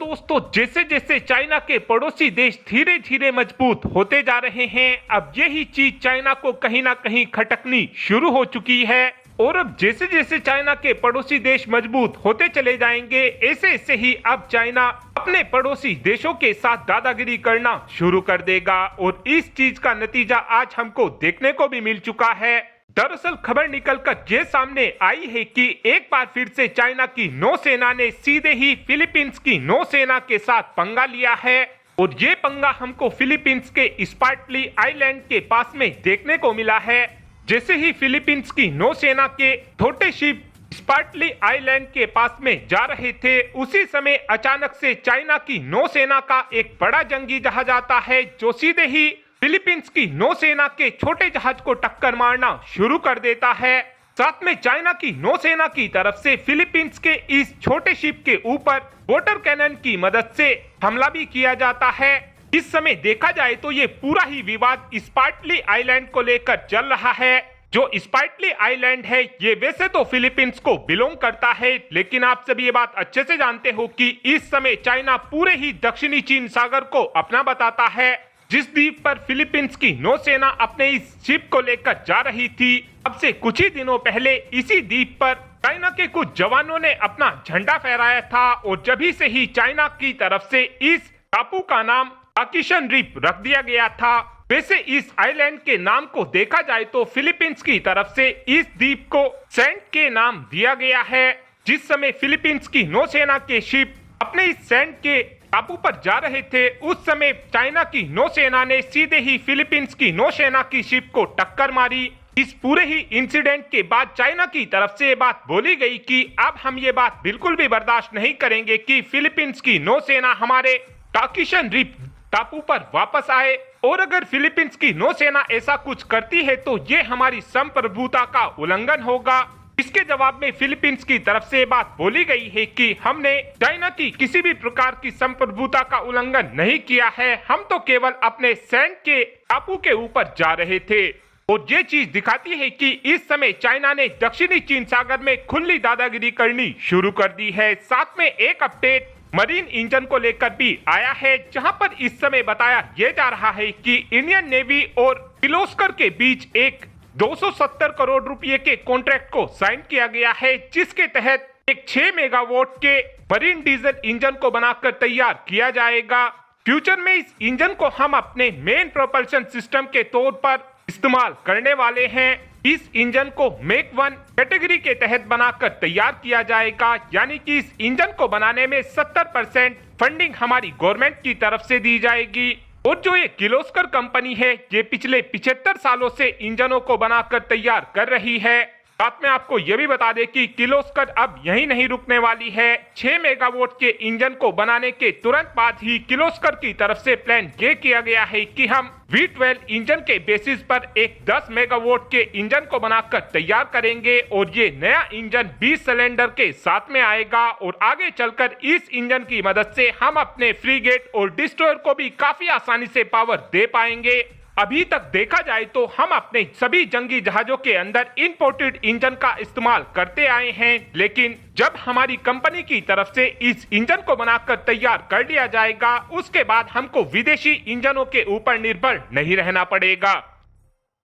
दोस्तों, जैसे जैसे चाइना के पड़ोसी देश धीरे धीरे मजबूत होते जा रहे हैं, अब यही चीज चाइना को कहीं ना कहीं खटकनी शुरू हो चुकी है। और अब जैसे जैसे चाइना के पड़ोसी देश मजबूत होते चले जाएंगे, ऐसे ऐसे ही अब चाइना अपने पड़ोसी देशों के साथ दादागिरी करना शुरू कर देगा। और इस चीज का नतीजा आज हमको देखने को भी मिल चुका है। दरअसल खबर निकलकर ये सामने आई है कि एक बार फिर से चाइना की नौसेना ने सीधे ही फिलीपींस की नौसेना के साथ पंगा लिया है। और ये पंगा हमको फिलीपींस के स्पार्टली आइलैंड के पास में देखने को मिला है। जैसे ही फिलीपींस की नौसेना के छोटे शिप स्पार्टली आइलैंड के पास में जा रहे थे, उसी समय अचानक से चाइना की नौसेना का एक बड़ा जंगी जहाज आता है, जो सीधे ही फिलीपींस की नौसेना के छोटे जहाज को टक्कर मारना शुरू कर देता है। साथ में चाइना की नौसेना की तरफ से फिलीपींस के इस छोटे शिप के ऊपर वाटर कैनन की मदद से हमला भी किया जाता है। इस समय देखा जाए तो ये पूरा ही विवाद स्पार्टली आइलैंड को लेकर चल रहा है। जो स्पार्टली आइलैंड है, ये वैसे तो फिलीपींस को बिलोंग करता है, लेकिन आप सभी ये बात अच्छे से जानते हो कि इस समय चाइना पूरे ही दक्षिणी चीन सागर को अपना बताता है। जिस द्वीप पर फिलीपींस की नौसेना अपने इस शिप को लेकर जा रही थी, अब से कुछ ही दिनों पहले इसी द्वीप पर चाइना के कुछ जवानों ने अपना झंडा फहराया था। और जभी से ही चाइना की तरफ से इस टापू का नाम ताकिशन द्वीप रख दिया गया था। वैसे इस आइलैंड के नाम को देखा जाए तो फिलीपींस की तरफ से इस द्वीप को सेंट के नाम दिया गया है। जिस समय फिलीपींस की नौसेना के शिप अपने इस सेंट के टापू पर जा रहे थे, उस समय चाइना की नौसेना ने सीधे ही फिलीपींस की नौसेना की शिप को टक्कर मारी। इस पूरे ही इंसिडेंट के बाद चाइना की तरफ से ये बात बोली गई कि अब हम ये बात बिल्कुल भी बर्दाश्त नहीं करेंगे कि फिलीपींस की नौसेना हमारे ताकिशन द्वीप टापू पर वापस आए। और अगर फिलीपींस की नौसेना ऐसा कुछ करती है तो ये हमारी संप्रभुता का उल्लंघन होगा। इसके जवाब में फिलीपींस की तरफ से बात बोली गई है कि हमने चाइना की किसी भी प्रकार की संप्रभुता का उल्लंघन नहीं किया है, हम तो केवल अपने सेंट के टापू के ऊपर जा रहे थे। और ये चीज दिखाती है कि इस समय चाइना ने दक्षिणी चीन सागर में खुली दादागिरी करनी शुरू कर दी है। साथ में एक अपडेट मरीन इंजन को लेकर भी आया है, जहां पर इस समय बताया यह जा रहा है कि इंडियन नेवी और किर्लोस्कर के बीच एक 270 करोड़ रुपए के कॉन्ट्रैक्ट को साइन किया गया है, जिसके तहत एक 6 मेगावाट के मरीन डीजल इंजन को बनाकर तैयार किया जाएगा। फ्यूचर में इस इंजन को हम अपने मेन प्रोपल्शन सिस्टम के तौर पर इस्तेमाल करने वाले हैं। इस इंजन को मैक 1 कैटेगरी के तहत बनाकर तैयार किया जाएगा, यानी कि इस इंजन को बनाने में 70% फंडिंग हमारी गवर्नमेंट की तरफ से दी जाएगी। और जो ये किर्लोस्कर कंपनी है, ये पिछले 75 सालों से इंजनों को बनाकर तैयार कर रही है। साथ में आपको यह भी बता दें कि किर्लोस्कर अब यही नहीं रुकने वाली है। 6 मेगावाट के इंजन को बनाने के तुरंत बाद ही किर्लोस्कर की तरफ से प्लान ये किया गया है कि हम V12 इंजन के बेसिस पर एक 10 मेगावाट के इंजन को बनाकर तैयार करेंगे। और ये नया इंजन 20 सिलेंडर के साथ में आएगा। और आगे चलकर इस इंजन की मदद से हम अपने फ्रीगेट और डिस्ट्रॉयर को भी काफी आसानी से पावर दे पाएंगे। अभी तक देखा जाए तो हम अपने सभी जंगी जहाजों के अंदर इंपोर्टेड इंजन का इस्तेमाल करते आए हैं, लेकिन जब हमारी कंपनी की तरफ से इस इंजन को बनाकर तैयार कर लिया जाएगा, उसके बाद हमको विदेशी इंजनों के ऊपर निर्भर नहीं रहना पड़ेगा।